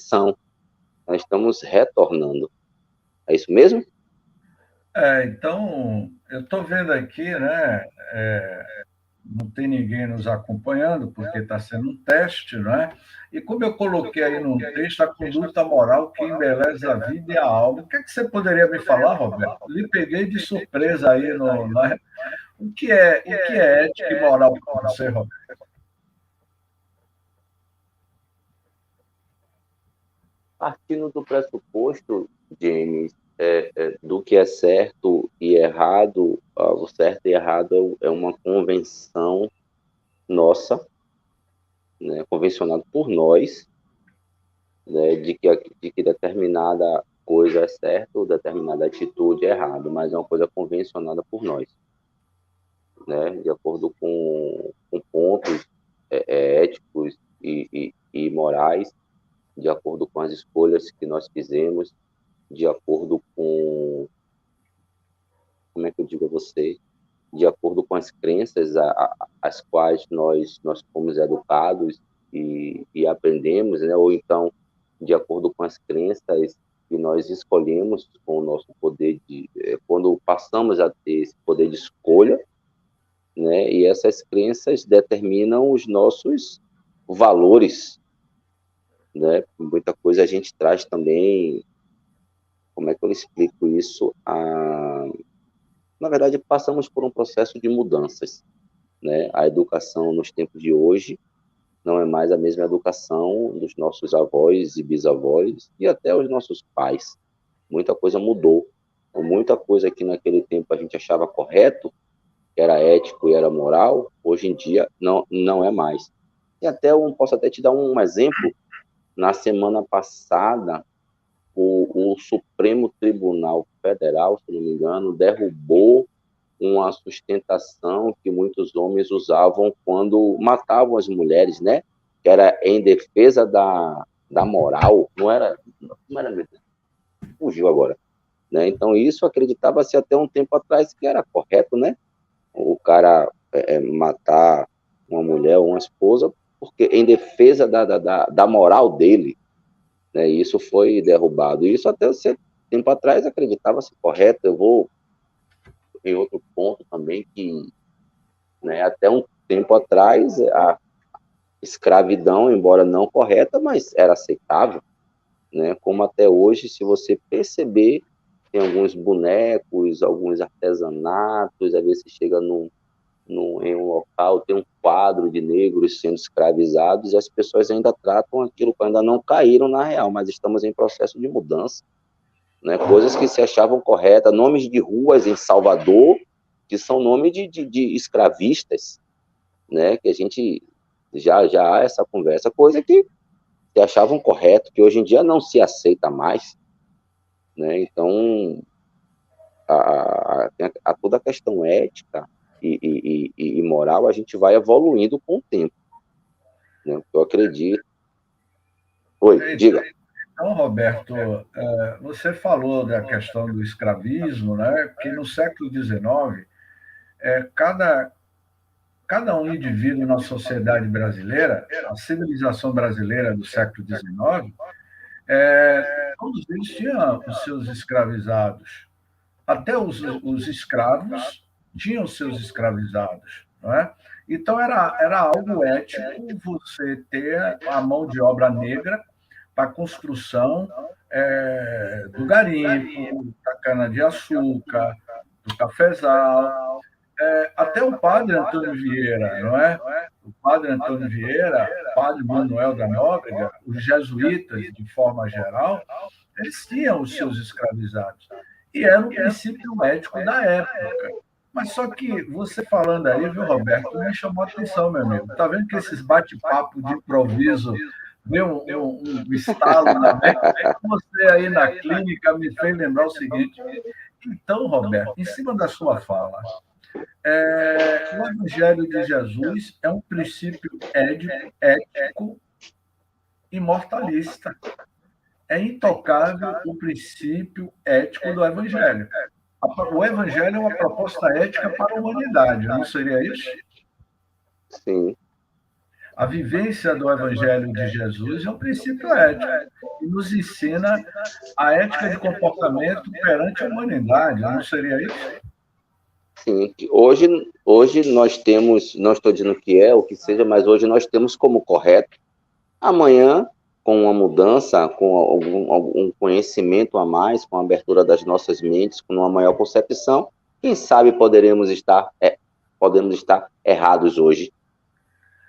convenção. Nós estamos retornando. É isso mesmo? Então, eu estou vendo aqui, né? Não tem ninguém nos acompanhando, porque está sendo um teste, né? E como eu coloquei aí no texto, a conduta moral que embeleza a vida e a alma. O que é que você poderia me falar, Roberto? Lhe peguei de surpresa aí o que é ética e moral para você, Roberto? Partindo do pressuposto, James, do que é certo e errado, o certo e errado é uma convenção nossa, né, convencionado por nós, né, de que determinada coisa é certa ou determinada atitude é errada, mas é uma coisa convencionada por nós, né, de acordo com pontos éticos e morais, de acordo com as escolhas que nós fizemos, de acordo com, como é que eu digo a você, de acordo com as crenças às quais nós fomos educados e aprendemos, né? Ou então, de acordo com as crenças que nós escolhemos com o nosso poder quando passamos a ter esse poder de escolha, né? E essas crenças determinam os nossos valores, né? Muita coisa a gente traz também, como é que eu explico isso? Na verdade, passamos por um processo de mudanças, né? A educação nos tempos de hoje não é mais a mesma educação dos nossos avós e bisavós e até os nossos pais. Muita coisa mudou. Muita coisa que naquele tempo a gente achava correto, que era ético e era moral, hoje em dia não é mais. E até posso até te dar um exemplo. Na semana passada, o Supremo Tribunal Federal, se não me engano, derrubou uma sustentação que muitos homens usavam quando matavam as mulheres, né? Que era em defesa da moral, não era mesmo, fugiu agora, né? Então isso acreditava-se até um tempo atrás que era correto, né? O cara matar uma mulher ou uma esposa porque em defesa da moral dele, né? E isso foi derrubado. E isso até um tempo atrás acreditava-se correto. Eu vou em outro ponto também que, né, até um tempo atrás a escravidão, embora não correta, mas era aceitável, né? Como até hoje, se você perceber, tem alguns bonecos, alguns artesanatos, às vezes você chega em um local, tem um quadro de negros sendo escravizados e as pessoas ainda tratam aquilo que ainda não caíram na real, mas estamos em processo de mudança, né? Coisas que se achavam corretas, nomes de ruas em Salvador, que são nomes de escravistas, né? Que a gente já há essa conversa, coisa que se achavam correto, que hoje em dia não se aceita mais, né? Então, toda a questão ética e moral, a gente vai evoluindo com o tempo, né? Eu acredito. Oi, diga. Então, Roberto, você falou da questão do escravismo, né? Que no século XIX, cada um indivíduo na sociedade brasileira, a civilização brasileira do século XIX, todos eles tinham os seus escravizados. Até os escravos tinham seus escravizados, não é? Então, era algo ético você ter a mão de obra negra para a construção do garimpo, da cana-de-açúcar, do cafezal. Até o padre Antônio Vieira, não é? O padre Antônio Vieira, padre Manuel da Nóbrega, os jesuítas, de forma geral, eles tinham os seus escravizados. E era um princípio ético da época. Mas só que você falando aí, viu, Roberto, me chamou a atenção, meu amigo. Tá vendo que esses bate-papos de improviso deu um estalo na mente? Você aí na clínica me fez lembrar o seguinte. Então, Roberto, em cima da sua fala, o Evangelho de Jesus é um princípio ético imortalista. É intocável o princípio ético do Evangelho. O Evangelho é uma proposta ética para a humanidade, não seria isso? Sim. A vivência do Evangelho de Jesus é um princípio ético e nos ensina a ética de comportamento perante a humanidade, não seria isso? Sim, hoje nós temos, não estou dizendo que é o que seja, mas hoje nós temos como correto. Amanhã, com uma mudança, com algum conhecimento a mais, com a abertura das nossas mentes, com uma maior concepção, quem sabe podemos estar errados hoje,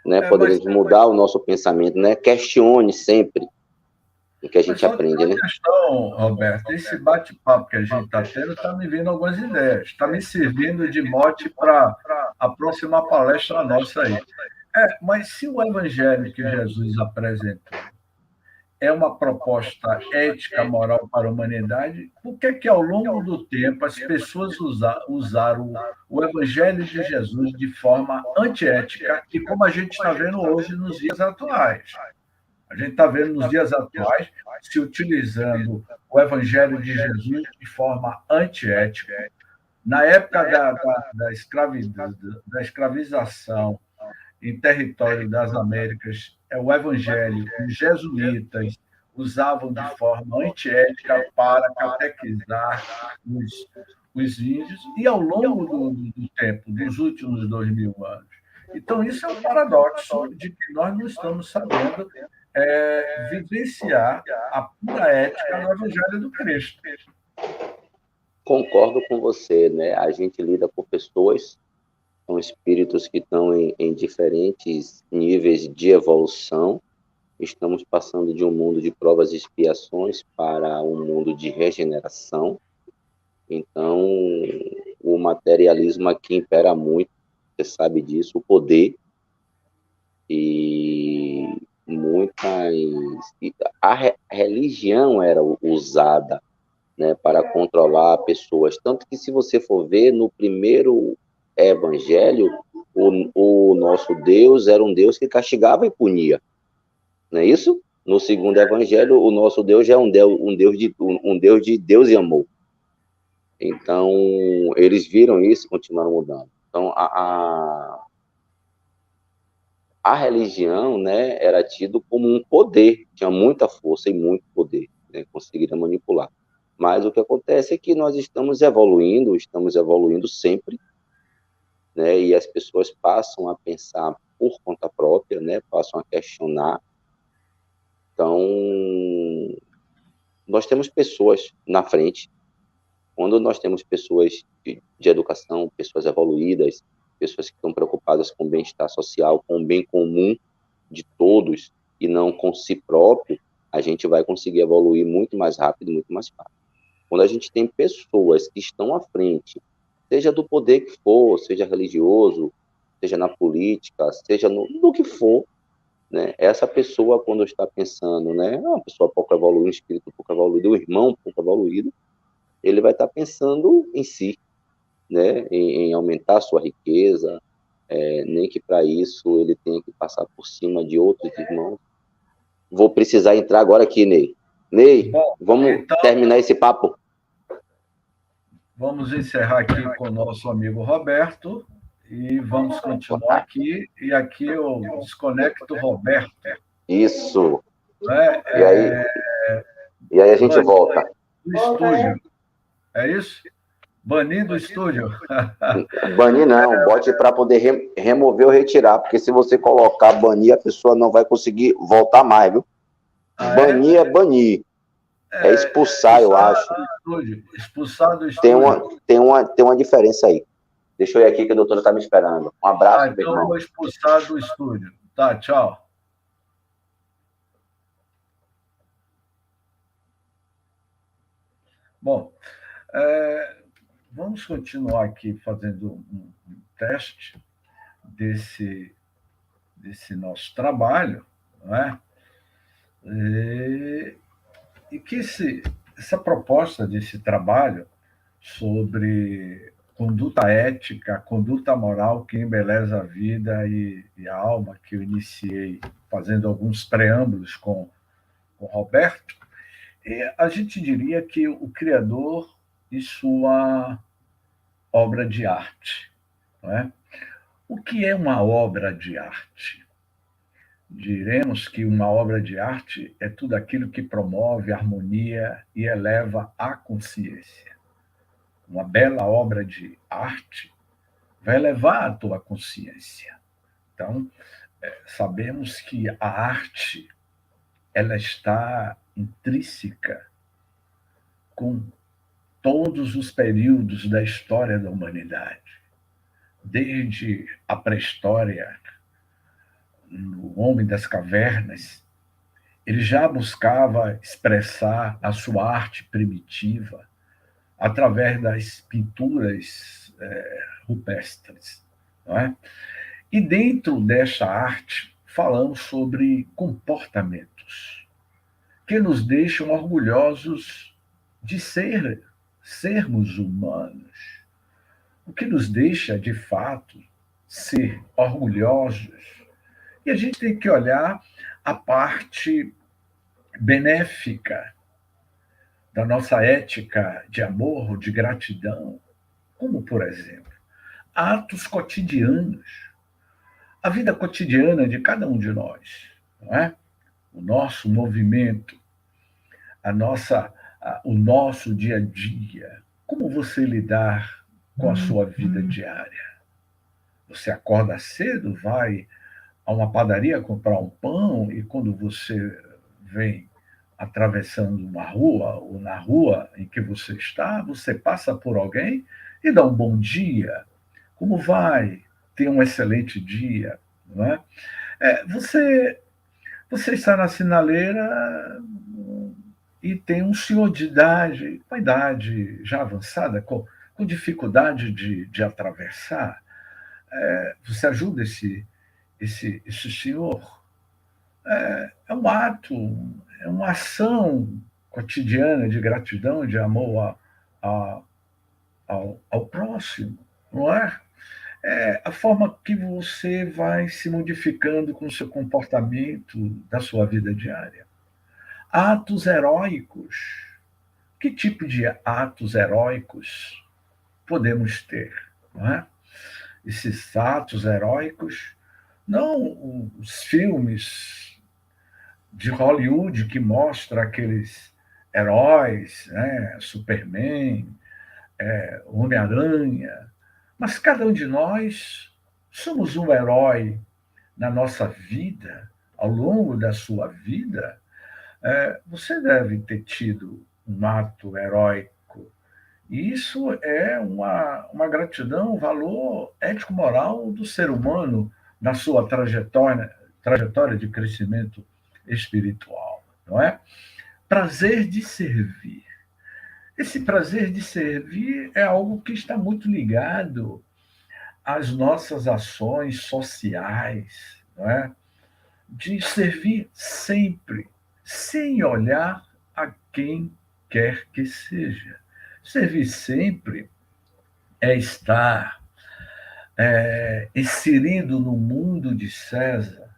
né? Poderemos mudar o nosso pensamento, né? Questione sempre o que a gente Mas só tem aprende, uma né? questão, Roberto. Esse bate-papo que a gente está tendo está me vindo algumas ideias, está me servindo de mote para a próxima palestra nossa aí. Mas se o evangelho que Jesus apresentou é uma proposta ética, moral para a humanidade, por que ao longo do tempo as pessoas usaram o evangelho de Jesus de forma antiética e como a gente está vendo hoje nos dias atuais? A gente está vendo nos dias atuais se utilizando o Evangelho de Jesus de forma antiética. Na época da escravização em território das Américas, o Evangelho, os jesuítas usavam de forma antiética para catequizar os índios, e ao longo do tempo, dos últimos 2000 anos. Então, isso é um paradoxo de que nós não estamos sabendo vivenciar a pura ética do Evangelho do Cristo. Concordo com você, né? A gente lida com pessoas, são espíritos que estão em diferentes níveis de evolução. Estamos passando de um mundo de provas e expiações para um mundo de regeneração. Então, o materialismo aqui impera muito, você sabe disso, o poder e muitas... A religião era usada, né, para controlar pessoas. Tanto que, se você for ver, no primeiro evangelho, o nosso Deus era um Deus que castigava e punia. Não é isso? No segundo evangelho, o nosso Deus já é um Deus de Deus e amor. Então, eles viram isso e continuaram mudando. Então, a religião, né, era tido como um poder, tinha muita força e muito poder, né, conseguiria manipular. Mas o que acontece é que nós estamos evoluindo sempre, né, e as pessoas passam a pensar por conta própria, né, passam a questionar. Então, nós temos pessoas na frente. Quando nós temos pessoas de educação, pessoas evoluídas, pessoas que estão preocupadas com o bem-estar social, com o bem comum de todos e não com si próprio, a gente vai conseguir evoluir muito mais rápido, muito mais fácil. Quando a gente tem pessoas que estão à frente, seja do poder que for, seja religioso, seja na política, seja no que for, né? Essa pessoa, quando está pensando, né, uma pessoa pouco evoluída, um espírito pouco evoluído, um irmão pouco evoluído, ele vai estar pensando em si, né, em aumentar a sua riqueza, nem que para isso ele tenha que passar por cima de outros irmãos. Vou precisar entrar agora aqui, Ney. Ney, vamos então terminar esse papo? Vamos encerrar aqui com o nosso amigo Roberto e vamos continuar aqui. E aqui eu desconecto o Roberto. Isso. E aí a gente volta. Do estúdio. É isso? Banir do estúdio. Banir não, bote para poder remover ou retirar, porque se você colocar banir, a pessoa não vai conseguir voltar mais, viu? Banir é banir. É expulsar, eu acho. Expulsar do estúdio. Tem uma diferença aí. Deixa eu ir aqui que a doutora está me esperando. Um abraço, então eu vou expulsar do estúdio. Tá, tchau. Bom, vamos continuar aqui fazendo um teste desse nosso trabalho, não é? E que essa proposta desse trabalho sobre conduta ética, conduta moral que embeleza a vida e a alma, que eu iniciei fazendo alguns preâmbulos com o Roberto, a gente diria que o criador e sua obra de arte. Não é? O que é uma obra de arte? diremos que uma obra de arte é tudo aquilo que promove a harmonia e eleva a consciência. Uma bela obra de arte vai elevar a tua consciência. Então, sabemos que a arte ela está intrínseca com todos os períodos da história da humanidade, desde a pré-história, no homem das cavernas, ele já buscava expressar a sua arte primitiva através das pinturas rupestres, não é? E dentro desta arte falamos sobre comportamentos que nos deixam orgulhosos de sermos humanos, o que nos deixa de fato ser orgulhosos. E a gente tem que olhar a parte benéfica da nossa ética de amor, de gratidão, como, por exemplo, atos cotidianos, a vida cotidiana de cada um de nós, não é? O nosso movimento, o nosso dia a dia. Como você lidar com a sua vida diária? Você acorda cedo, vai a uma padaria comprar um pão e quando você vem atravessando uma rua ou na rua em que você está, você passa por alguém e dá um bom dia. Como vai? Tenha um excelente dia, não é? Você está na sinaleira e tem um senhor de idade, com a idade já avançada, com dificuldade de atravessar. Você ajuda esse senhor? É um ato, é uma ação cotidiana de gratidão, de amor ao próximo, não é? É a forma que você vai se modificando com o seu comportamento da sua vida diária. Atos heróicos. Que tipo de atos heróicos podemos ter? Não é? Esses atos heróicos, não os filmes de Hollywood que mostram aqueles heróis, né? Superman, Homem-Aranha, mas cada um de nós somos um herói na nossa vida, ao longo da sua vida. Você deve ter tido um ato heróico. E isso é uma gratidão, um valor ético-moral do ser humano na sua trajetória de crescimento espiritual, não é? Prazer de servir. Esse prazer de servir é algo que está muito ligado às nossas ações sociais, não é? De servir sempre, sem olhar a quem quer que seja. Servir sempre é estar inserido no mundo de César,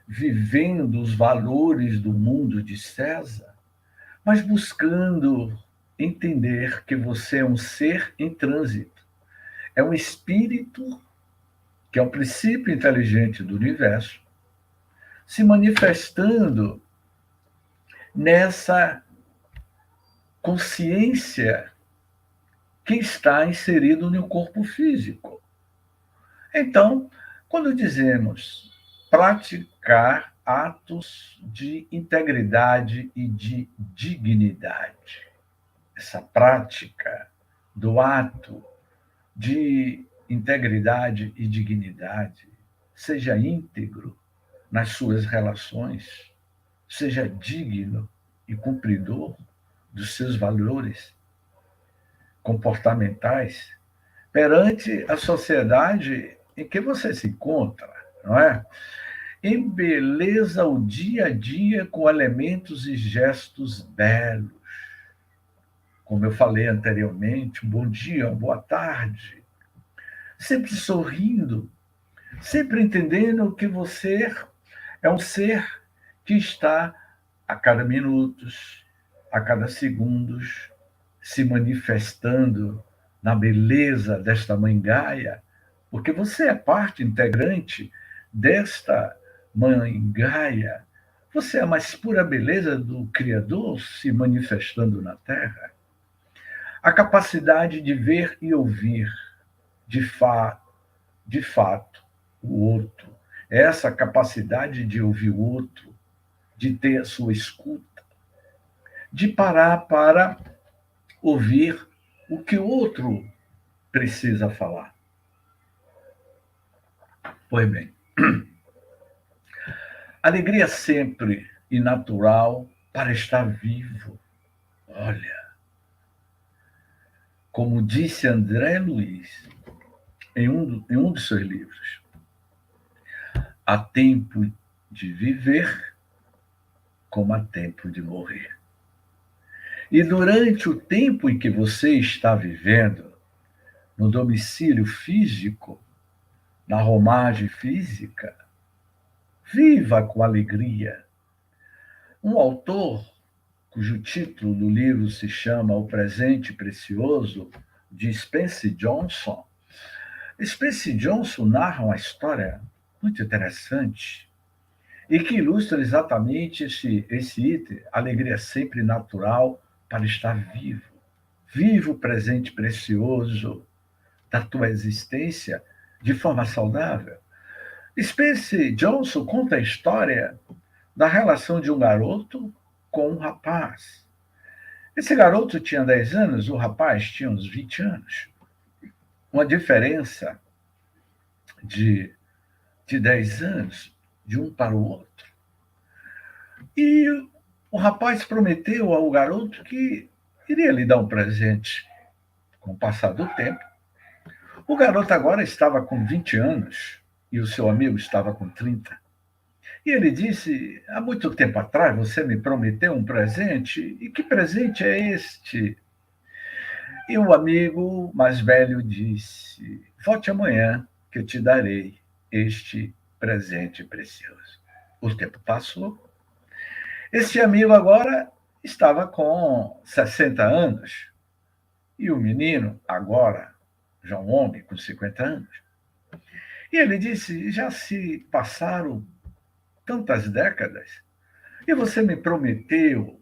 vivendo os valores do mundo de César, mas buscando entender que você é um ser em trânsito, é um espírito que é o princípio inteligente do universo, se manifestando nessa consciência que está inserido no corpo físico. Então, quando dizemos praticar atos de integridade e de dignidade, essa prática do ato de integridade e dignidade, seja íntegro nas suas relações, seja digno e cumpridor dos seus valores comportamentais perante a sociedade em que você se encontra, não é? Embeleza o dia a dia com elementos e gestos belos. Como eu falei anteriormente, um bom dia, uma boa tarde. Sempre sorrindo, sempre entendendo que você é um ser que está a cada minutos, a cada segundos, se manifestando na beleza desta mãe Gaia, porque você é parte integrante desta Mãe Gaia, você é a mais pura beleza do Criador se manifestando na Terra. A capacidade de ver e ouvir, de, fa de fato, o outro. Essa capacidade de ouvir o outro, de ter a sua escuta, de parar para ouvir o que o outro precisa falar. Pois bem, alegria sempre e natural para estar vivo. Olha, como disse André Luiz em um dos seus livros, há tempo de viver como há tempo de morrer. E durante o tempo em que você está vivendo, no domicílio físico, na romagem física, viva com alegria. Um autor, cujo título do livro se chama O Presente Precioso, de Spencer Johnson. Spencer Johnson narra uma história muito interessante e que ilustra exatamente esse item, alegria sempre natural para estar vivo. Viva o presente precioso da tua existência de forma saudável. Spencer Johnson conta a história da relação de um garoto com um rapaz. Esse garoto tinha 10 anos, o rapaz tinha uns 20 anos. Uma diferença de, de 10 anos de um para o outro. E o rapaz prometeu ao garoto que iria lhe dar um presente. Com o passar do tempo, o garoto agora estava com 20 anos e o seu amigo estava com 30. E ele disse: há muito tempo atrás você me prometeu um presente, e que presente é este? E o amigo mais velho disse: volte amanhã, que eu te darei este presente precioso. O tempo passou. Este amigo agora estava com 60 anos, e o menino, agora, já um homem com 50 anos. E ele disse: já se passaram tantas décadas, e você me prometeu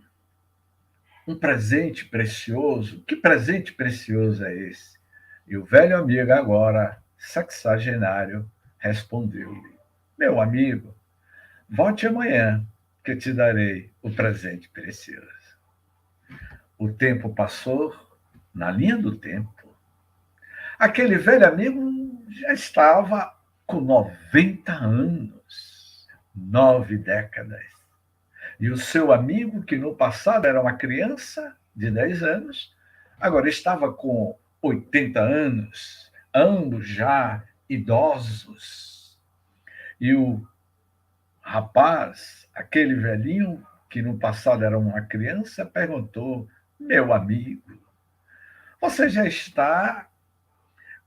um presente precioso. Que presente precioso é esse? E o velho amigo, agora sexagenário, respondeu-lhe: meu amigo, volte amanhã, que eu te darei o presente precioso. O tempo passou, na linha do tempo. Aquele velho amigo já estava com 90 anos, 9 décadas. E o seu amigo, que no passado era uma criança de 10 anos, agora estava com 80 anos, ambos já idosos. E o rapaz, aquele velhinho, que no passado era uma criança, perguntou: meu amigo, você já está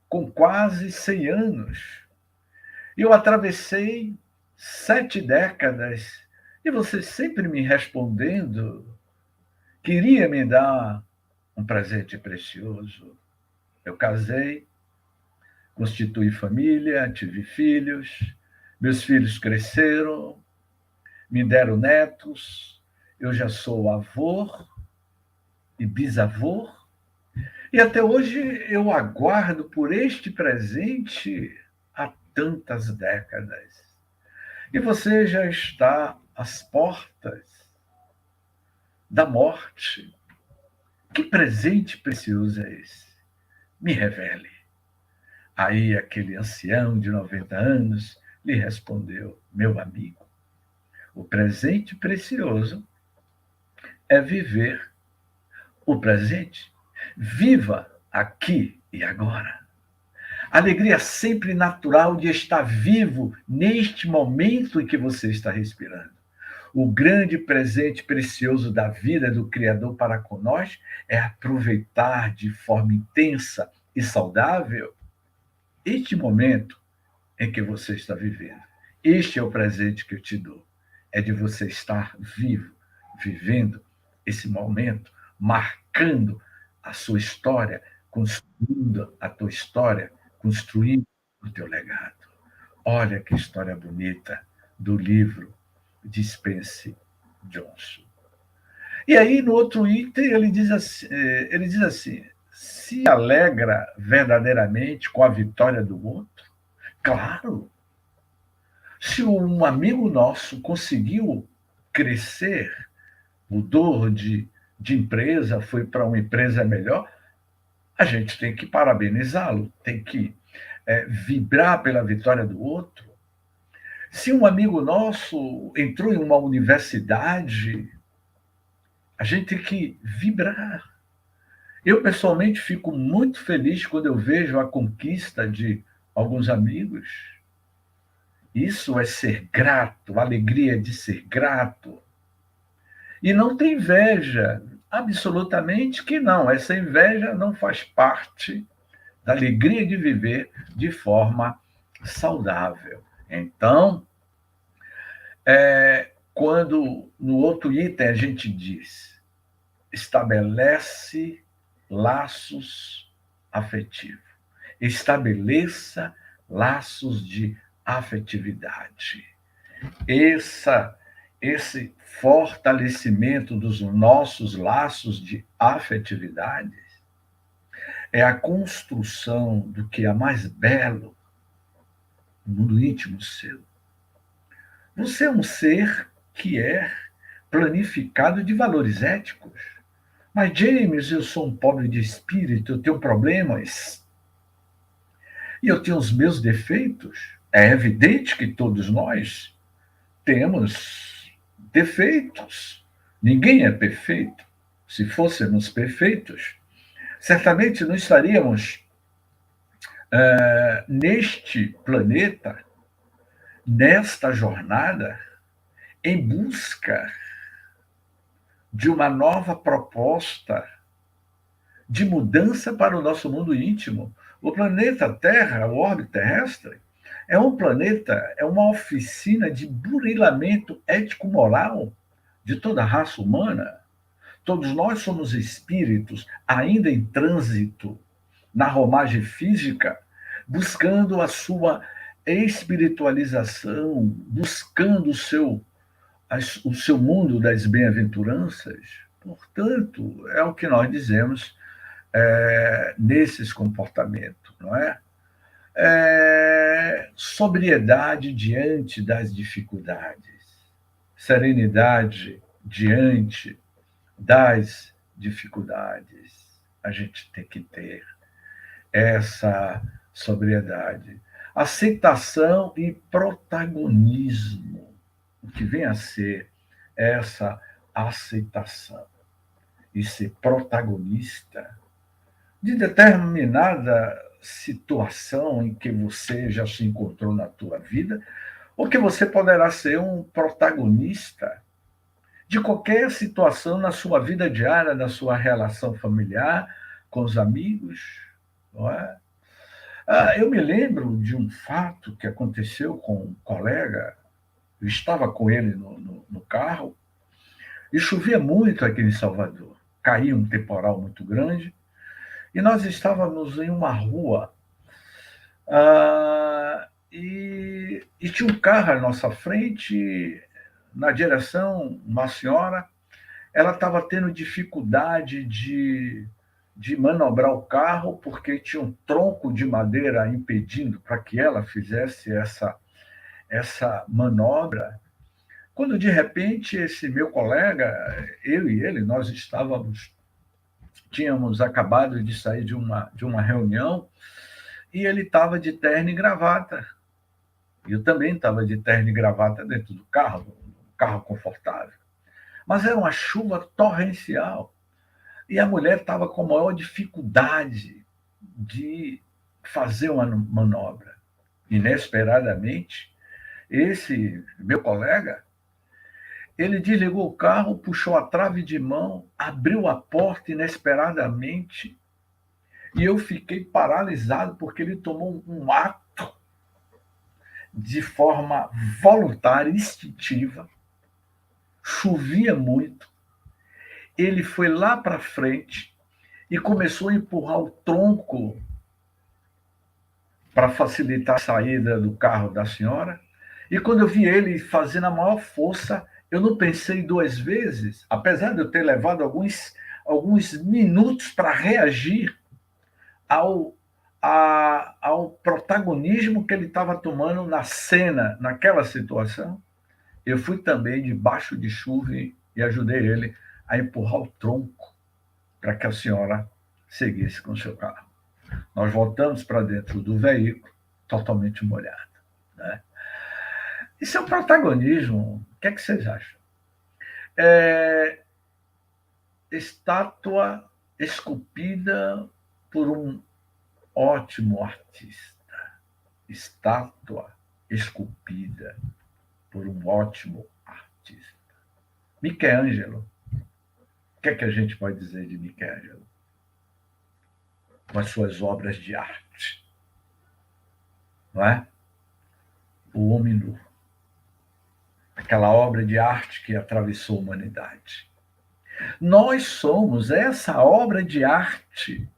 com quase 100 anos. Eu atravessei 7 décadas e você sempre me respondendo que iria me dar um presente precioso. Eu casei, constituí família, tive filhos, meus filhos cresceram, me deram netos, eu já sou avô e bisavô, e até hoje eu aguardo por este presente há tantas décadas. E você já está às portas da morte. Que presente precioso é esse? Me revele. Aí aquele ancião de 90 anos lhe respondeu: meu amigo, o presente precioso é viver o presente. Viva aqui e agora. Alegria sempre natural de estar vivo neste momento em que você está respirando. O grande presente precioso da vida do Criador para com nós é aproveitar de forma intensa e saudável este momento em que você está vivendo. Este é o presente que eu te dou. É de você estar vivo, vivendo esse momento, marcando a sua história, construindo a tua história, construindo o teu legado. Olha que história bonita. do livro de Spencer Johnson. E aí, no outro item, ele diz assim: se alegra verdadeiramente com a vitória do outro? Claro. Se um amigo nosso conseguiu crescer, mudou de empresa, foi para uma empresa melhor, a gente tem que parabenizá-lo, tem que vibrar pela vitória do outro. Se um amigo nosso entrou em uma universidade, a gente tem que vibrar. Eu, pessoalmente, fico muito feliz quando eu vejo a conquista de alguns amigos. Isso é ser grato, a alegria de ser grato. E não tem inveja, absolutamente que não. Essa inveja não faz parte da alegria de viver de forma saudável. Então, quando no outro item a gente diz, estabelece laços afetivos, estabeleça laços de afetividade. Esse fortalecimento dos nossos laços de afetividade é a construção do que é mais belo no mundo íntimo seu. Você é um ser que é planificado de valores éticos. Mas, James, eu sou um pobre de espírito, eu tenho problemas. E eu tenho os meus defeitos. É evidente que todos nós temos defeitos. Ninguém é perfeito. Se fôssemos perfeitos, certamente não estaríamos neste planeta, nesta jornada, em busca de uma nova proposta de mudança para o nosso mundo íntimo. O planeta Terra, o orbe terrestre, é um planeta, é uma oficina de burilamento ético-moral de toda a raça humana. Todos nós somos espíritos ainda em trânsito na romagem física, buscando a sua espiritualização, buscando o seu mundo das bem-aventuranças. Portanto, é o que nós dizemos nesses comportamentos, não é? Sobriedade diante das dificuldades, serenidade diante das dificuldades. A gente tem que ter essa sobriedade. Aceitação e protagonismo. O que vem a ser essa aceitação e ser protagonista de determinada situação em que você já se encontrou na tua vida, ou que você poderá ser um protagonista de qualquer situação na sua vida diária, na sua relação familiar, com os amigos, não é? Eu me lembro de um fato que aconteceu com um colega, eu estava com ele no carro, e chovia muito aqui em Salvador, caía um temporal muito grande, e nós estávamos em uma rua, e tinha um carro à nossa frente, na direção, uma senhora, ela estava tendo dificuldade de manobrar o carro, porque tinha um tronco de madeira impedindo para que ela fizesse essa manobra. Quando, de repente, esse meu colega, eu e ele, nós tínhamos acabado de sair de uma reunião, e ele estava de terno e gravata. Eu também estava de terno e gravata dentro do carro, um carro confortável. Mas era uma chuva torrencial. E a mulher estava com a maior dificuldade de fazer uma manobra. Inesperadamente, esse meu colega, ele desligou o carro, puxou a trave de mão, abriu a porta inesperadamente, e eu fiquei paralisado porque ele tomou um ato de forma voluntária, instintiva. Chovia muito. Ele foi lá para frente e começou a empurrar o tronco para facilitar a saída do carro da senhora. E quando eu vi ele fazendo a maior força, eu não pensei duas vezes, apesar de eu ter levado alguns minutos para reagir ao, ao protagonismo que ele estava tomando na cena, naquela situação. Eu fui também debaixo de chuva e ajudei ele a empurrar o tronco para que a senhora seguisse com o seu carro. Nós voltamos para dentro do veículo, totalmente molhado. Né? Isso é o protagonismo. O que é que vocês acham? Estátua esculpida por um ótimo artista. Estátua esculpida por um ótimo artista. Michelangelo. O que é que a gente pode dizer de Michelangelo? Com as suas obras de arte. Não é? O Homem Nu. Aquela obra de arte que atravessou a humanidade. Nós somos essa obra de arte,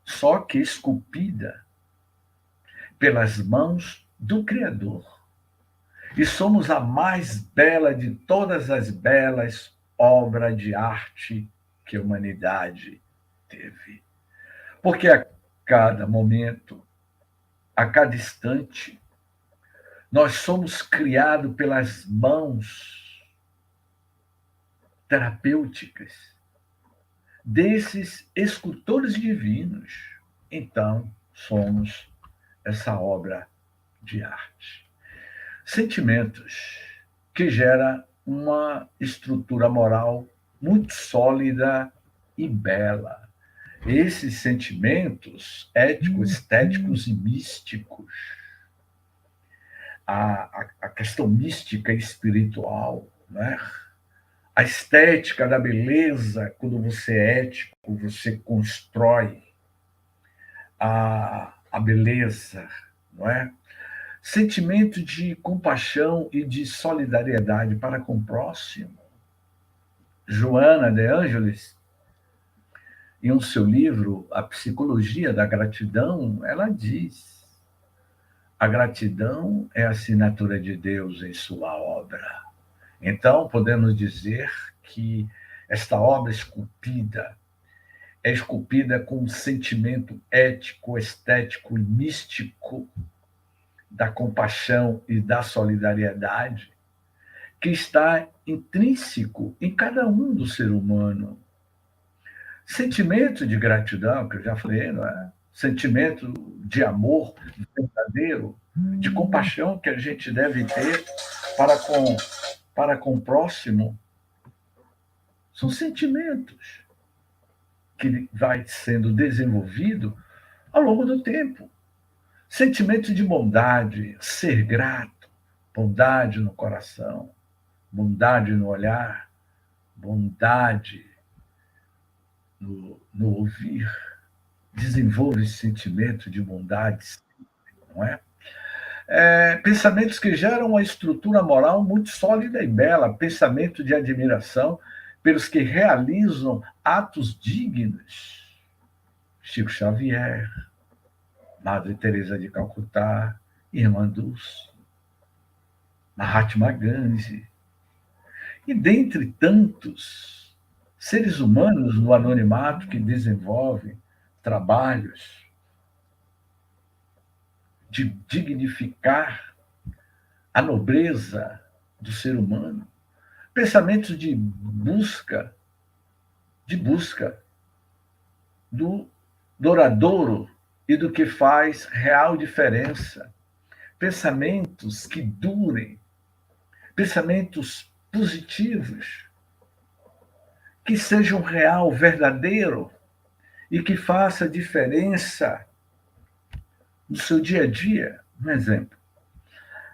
só que esculpida pelas mãos do Criador. E somos a mais bela de todas as belas obras de arte que a humanidade teve. Porque a cada momento, a cada instante, nós somos criados pelas mãos terapêuticas desses escultores divinos. Então, somos essa obra de arte. Sentimentos que gera uma estrutura moral muito sólida e bela. Esses sentimentos éticos, estéticos e místicos, a questão mística e espiritual, né? A estética da beleza, quando você é ético, você constrói a beleza, não é? Sentimento de compaixão e de solidariedade para com o próximo. Joana de Ângeles, em um seu livro, A Psicologia da Gratidão, ela diz: a gratidão é a assinatura de Deus em sua obra. Então, podemos dizer que esta obra esculpida é esculpida com um sentimento ético, estético e místico da compaixão e da solidariedade que está intrínseco em cada um do ser humano. Sentimento de gratidão, que eu já falei, não é? Sentimento de amor verdadeiro, de compaixão que a gente deve ter para com o próximo, são sentimentos que vai sendo desenvolvido ao longo do tempo. Sentimento de bondade, ser grato, bondade no coração, bondade no olhar, bondade no ouvir. Desenvolve esse sentimento de bondade, não é? Pensamentos que geram uma estrutura moral muito sólida e bela, pensamento de admiração pelos que realizam atos dignos. Chico Xavier, Madre Teresa de Calcutá, Irmã Dulce, Mahatma Gandhi, e dentre tantos seres humanos no anonimato que desenvolvem trabalhos de dignificar a nobreza do ser humano, pensamentos de busca do douradouro e do que faz real diferença, pensamentos que durem, pensamentos positivos, que sejam real, verdadeiro e que faça diferença no seu dia a dia. Um exemplo.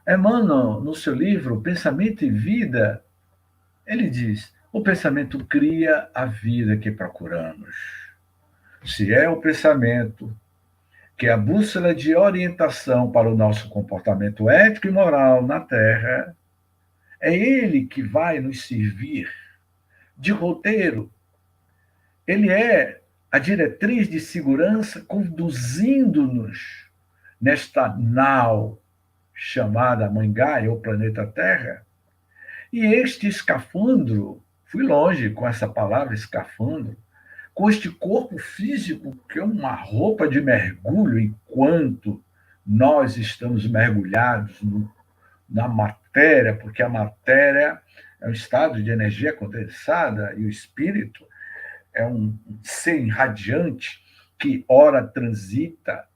Emmanuel, no seu livro Pensamento e Vida, ele diz: o pensamento cria a vida que procuramos. Se é o pensamento que é a bússola de orientação para o nosso comportamento ético e moral na Terra, é ele que vai nos servir de roteiro. Ele é a diretriz de segurança conduzindo-nos nesta nau chamada Mãe Gaia, ou planeta Terra, e este escafandro, fui longe com essa palavra escafandro, com este corpo físico que é uma roupa de mergulho enquanto nós estamos mergulhados na matéria, porque a matéria é um estado de energia condensada e o espírito é um ser radiante que ora transita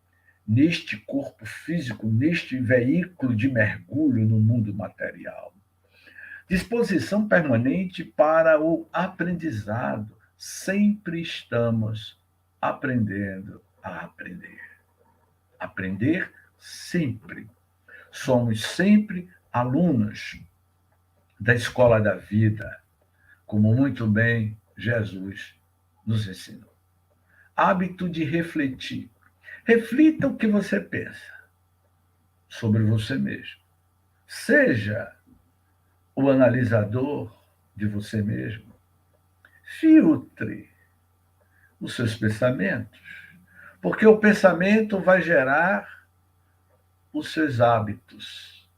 neste corpo físico, neste veículo de mergulho no mundo material. Disposição permanente para o aprendizado. Sempre estamos aprendendo a aprender. Aprender sempre. Somos sempre alunos da escola da vida, como muito bem Jesus nos ensinou. Hábito de refletir. Reflita o que você pensa sobre você mesmo. Seja o analisador de você mesmo. Filtre os seus pensamentos, porque o pensamento vai gerar os seus hábitos.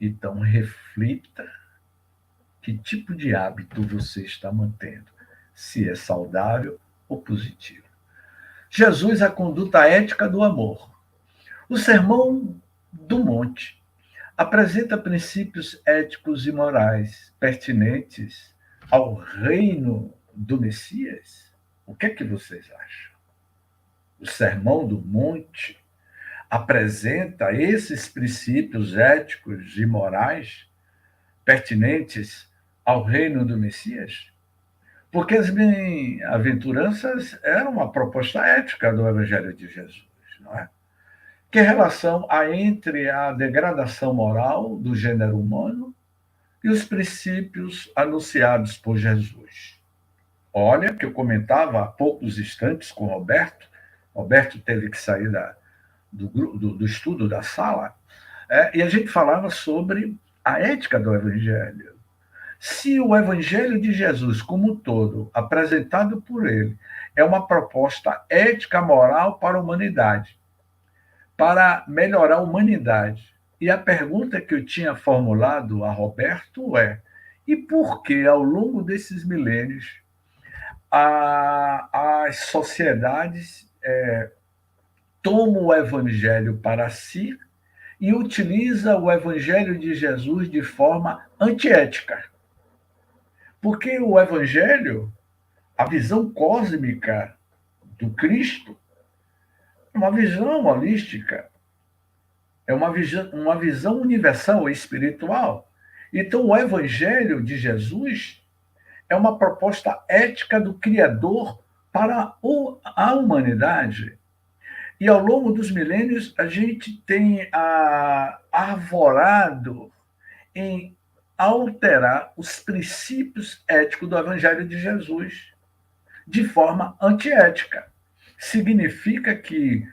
Então, reflita que tipo de hábito você está mantendo, se é saudável ou positivo. Jesus, a conduta ética do amor. O Sermão do Monte apresenta princípios éticos e morais pertinentes ao reino do Messias? O que é que vocês acham? O Sermão do Monte apresenta esses princípios éticos e morais pertinentes ao reino do Messias? Porque as bem-aventuranças eram uma proposta ética do Evangelho de Jesus, não é? Que relação há entre a degradação moral do gênero humano e os princípios anunciados por Jesus? Olha, que eu comentava há poucos instantes com o Roberto. Roberto teve que sair do estudo da sala, e a gente falava sobre a ética do Evangelho. Se o Evangelho de Jesus, como um todo, apresentado por ele, é uma proposta ética moral para a humanidade, para melhorar a humanidade. E a pergunta que eu tinha formulado a Roberto é: e por que, ao longo desses milênios, as sociedades tomam o evangelho para si e utilizam o evangelho de Jesus de forma antiética? Porque o evangelho, a visão cósmica do Cristo, é uma visão holística, é uma visão universal e espiritual. Então, o Evangelho de Jesus é uma proposta ética do Criador para a humanidade. E ao longo dos milênios, a gente tem arvorado em alterar os princípios éticos do Evangelho de Jesus de forma antiética. Significa que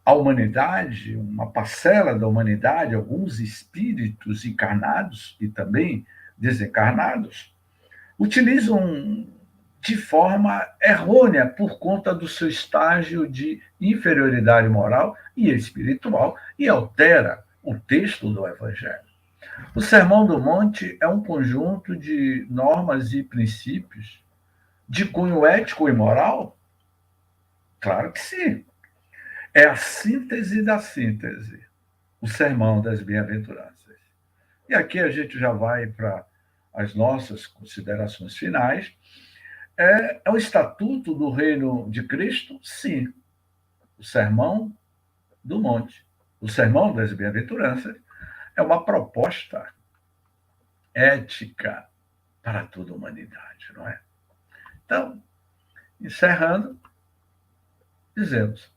a humanidade, uma parcela da humanidade, alguns espíritos encarnados e também desencarnados, utilizam de forma errônea por conta do seu estágio de inferioridade moral e espiritual e altera o texto do Evangelho. O Sermão do Monte é um conjunto de normas e princípios de cunho ético e moral? Claro que sim. É a síntese da síntese, o Sermão das Bem-aventuranças. E aqui a gente já vai para as nossas considerações finais. É o Estatuto do Reino de Cristo? Sim. O Sermão do Monte, o Sermão das Bem-aventuranças, é uma proposta ética para toda a humanidade, não é? Então, encerrando, dizemos,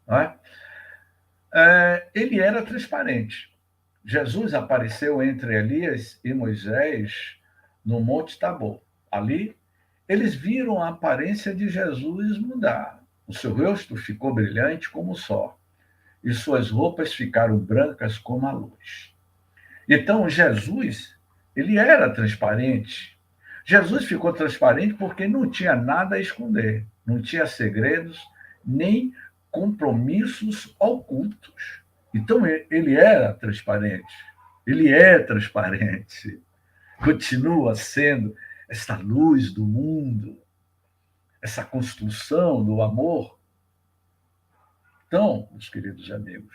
não é? Ele era transparente. Jesus apareceu entre Elias e Moisés no Monte Tabor. Ali, eles viram a aparência de Jesus mudar. O seu rosto ficou brilhante como o sol, e suas roupas ficaram brancas como a luz. Então, Jesus, ele era transparente. Jesus ficou transparente porque não tinha nada a esconder, não tinha segredos, nem compromissos ocultos. Então, ele era transparente. Ele é transparente. Continua sendo essa luz do mundo, essa construção do amor. Então, meus queridos amigos,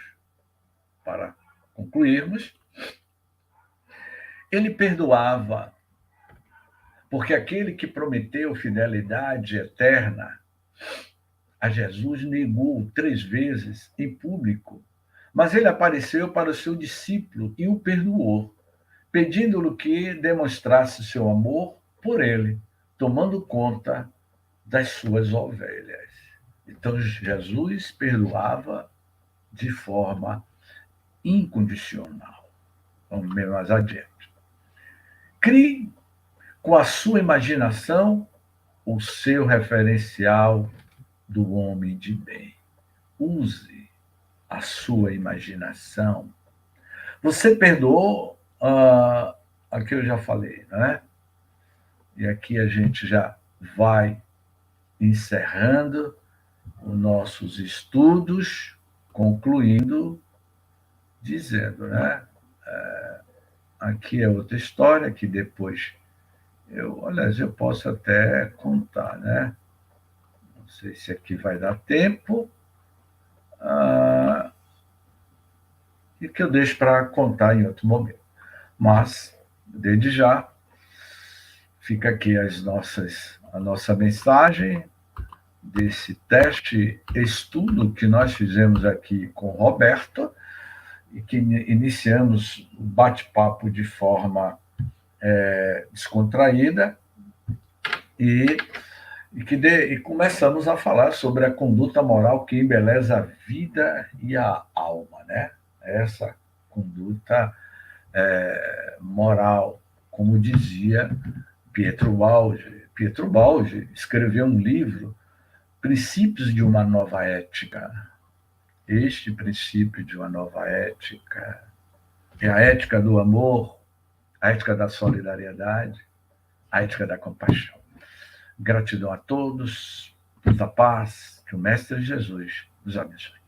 para concluirmos, ele perdoava, porque aquele que prometeu fidelidade eterna a Jesus negou 3 vezes em público, mas ele apareceu para o seu discípulo e o perdoou, pedindo-lhe que demonstrasse seu amor por ele, tomando conta das suas ovelhas. Então, Jesus perdoava de forma incondicional. Vamos ver mais adiante. Crie com a sua imaginação o seu referencial do homem de bem. Use a sua imaginação. Você perdoou aqui eu já falei, né? E aqui a gente já vai encerrando os nossos estudos, concluindo, dizendo, né? Aqui é outra história que depois aliás, eu posso até contar, né? Não sei se aqui vai dar tempo. E que eu deixo para contar em outro momento. Mas, desde já, fica aqui a nossa mensagem desse teste, estudo que nós fizemos aqui com o Roberto e que iniciamos o bate-papo de forma descontraída e começamos a falar sobre a conduta moral que embeleza a vida e a alma, né? Essa conduta moral, como dizia Pietro Baldi. Pietro Baldi escreveu um livro, Princípios de uma Nova Ética. Este princípio de uma nova ética é a ética do amor, a ética da solidariedade, a ética da compaixão. Gratidão a todos, muita paz, que o Mestre Jesus nos abençoe.